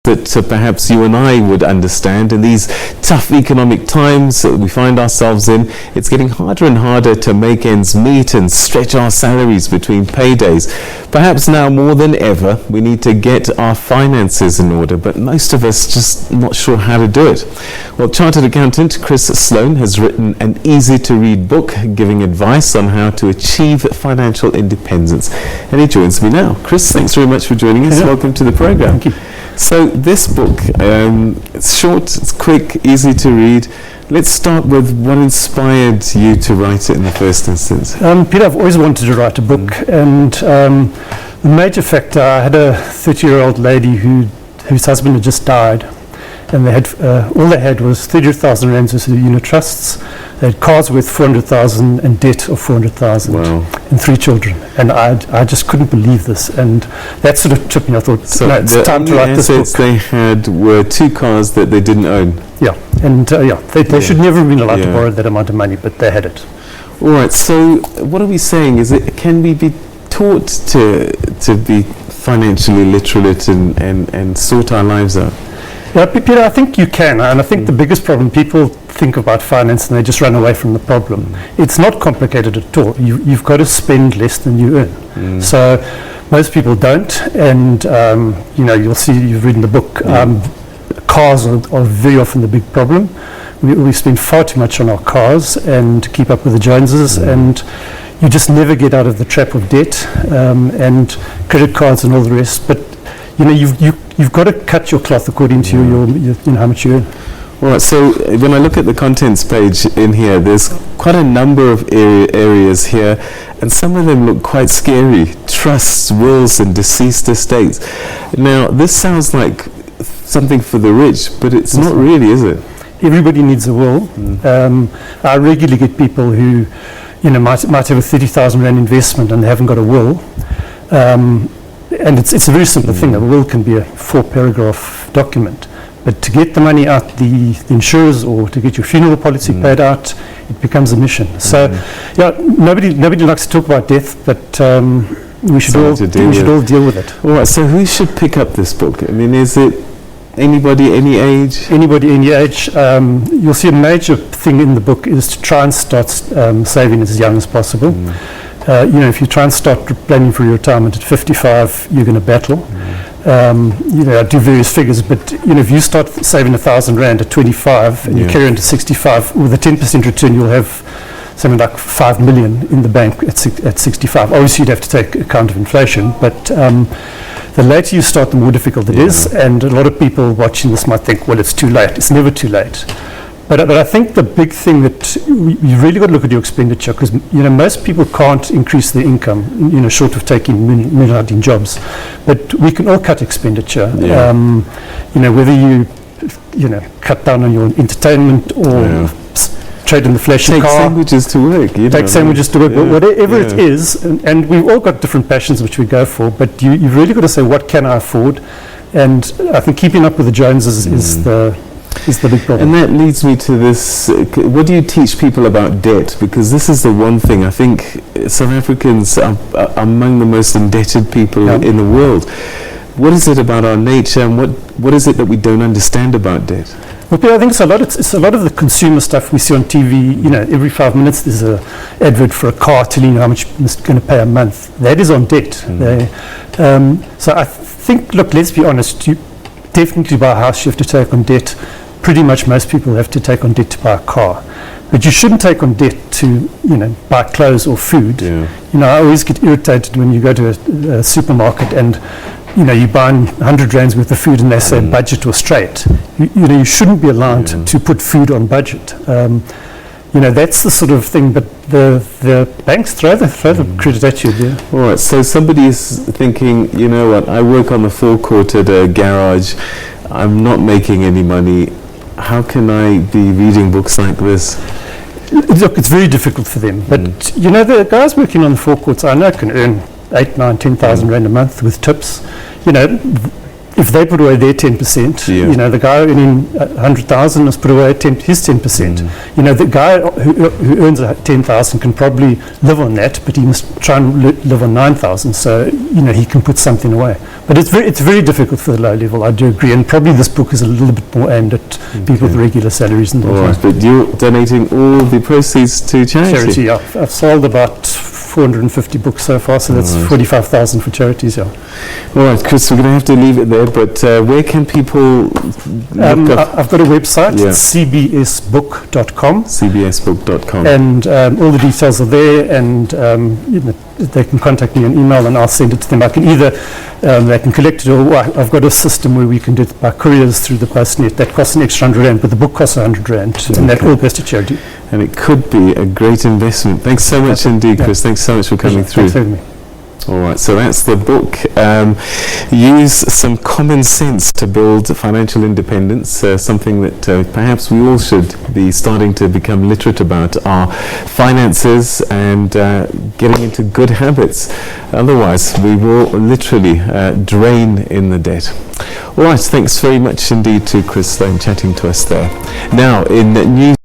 that perhaps you and I would understand. In these tough economic times that we find ourselves in, it's getting harder and harder to make ends meet and stretch our salaries between paydays. Perhaps now more than ever, we need to get our finances in order, but most of us just not sure how to do it. Well, Chartered Accountant Chris Sloane has written an easy-to-read book giving advice on how to achieve financial independence, and he joins me now. Chris, thanks very much for joining us. Welcome to the program. Thank you. So this book, it's short, it's quick, easy to read. Let's start with what inspired you to write it in the first instance. Peter, I've always wanted to write a book, and the major factor, I had a 30-year-old lady whose husband had just died, and they had all they had was 30,000 rands worth of unit trusts. They had cars worth 400,000 and debt of 400,000. Wow. And 3 children. And I just couldn't believe this, and that sort of tripped me. I thought, so no, it's time to write this book. The assets they had were 2 cars that they didn't own. Yeah, and they should never have been allowed to borrow that amount of money, but they had it. All right, so what are we saying? Can we be taught to be financially literate and sort our lives out? Yeah, Peter, I think you can, and I think the biggest problem, people think about finance and they just run away from the problem. It's not complicated at all. You've got to spend less than you earn. So most people don't, and you'll see, you've read in the book, cars are very often the big problem. We spend far too much on our cars and to keep up with the Joneses, and you just never get out of the trap of debt and credit cards and all the rest. But you've got to cut your cloth according to your how much you earn. All right, so when I look at the contents page in here, there's quite a number of areas here, and some of them look quite scary. Trusts, wills, and deceased estates. Now, this sounds like something for the rich, but it's not really, is it? Everybody needs a will. I regularly get people who might have a 30,000 rand investment and they haven't got a will. And it's a very simple thing. A will can be a 4-paragraph document. But to get the money out the insurers or to get your funeral policy paid out, it becomes a mission. So, nobody likes to talk about death, but we should all deal with it. All right, so who should pick up this book? I mean, is it anybody, any age? Anybody, any age. You'll see a major thing in the book is to try and start saving as young as possible. If you try and start planning for your retirement at 55, you're going to battle. I do various figures, but if you start saving 1,000 rand at 25 and you carry on to 65, with a 10% return, you'll have something like 5 million in the bank at 65. Obviously, you'd have to take account of inflation, but the later you start, the more difficult it is. And a lot of people watching this might think, well, it's too late. It's never too late. But I think the big thing that you really got to look at your expenditure, because most people can't increase their income, short of taking moonlighting jobs. But we can all cut expenditure. Whether you cut down on your entertainment or trade in the flash car. Take sandwiches to work. Take sandwiches to work, but whatever it is, and we've all got different passions which we go for. But you've really got to say, what can I afford? And I think keeping up with the Joneses is the big problem. And that leads me to this, what do you teach people about debt? Because this is the one thing, I think South Africans are among the most indebted people in the world. What is it about our nature, and what is it that we don't understand about debt? Well, Peter, I think it's a lot of the consumer stuff we see on TV. Every 5 minutes there's an advert for a car telling you how much you're going to pay a month. That is on debt. So I think, look, let's be honest, you definitely buy a house, you have to take on debt. Pretty much most people have to take on debt to buy a car. But you shouldn't take on debt to, buy clothes or food. I always get irritated when you go to a supermarket and, you buy 100 rands worth of food and they say budget or straight. You shouldn't be allowed to put food on budget. That's the sort of thing, but the banks throw the credit at you there. All right, so somebody is thinking, I work on the forecourt at a garage, I'm not making any money. How can I be reading books like this? Look, it's very difficult for them. But, the guys working on the forecourts, I know, can earn 8, 9, 10,000 rand a month with tips. If they put away their 10%, the guy earning 100,000 has put away his 10%. The guy who earns 10,000 can probably live on that, but he must try and live on 9,000. So, he can put something away. But it's very difficult for the low level, I do agree, and probably this book is a little bit more aimed at people with regular salaries and things. All right, but you're donating all the proceeds to charity? Charity, yeah. I've sold about 450 books so far, so that's 45,000 for charities, yeah. All right, Chris, we're going to have to leave it there, but where can people look up? I've got a website, cbsbook.com. cbsbook.com. And all the details are there, and they can contact me on email and I'll send it to them. I can either, they can collect it, or I've got a system where we can do it by couriers through the postnet. That costs an extra R100, but the book costs R100, and that all goes to charity. And it could be a great investment. Thanks so much indeed, Chris. Thanks so much for coming through. Thanks for having me. All right, so that's the book. Use some common sense to build financial independence, something that perhaps we all should be starting to become literate about, our finances and getting into good habits. Otherwise, we will literally drain in the debt. All right, thanks very much indeed to Chris Sloane chatting to us there. Now, in news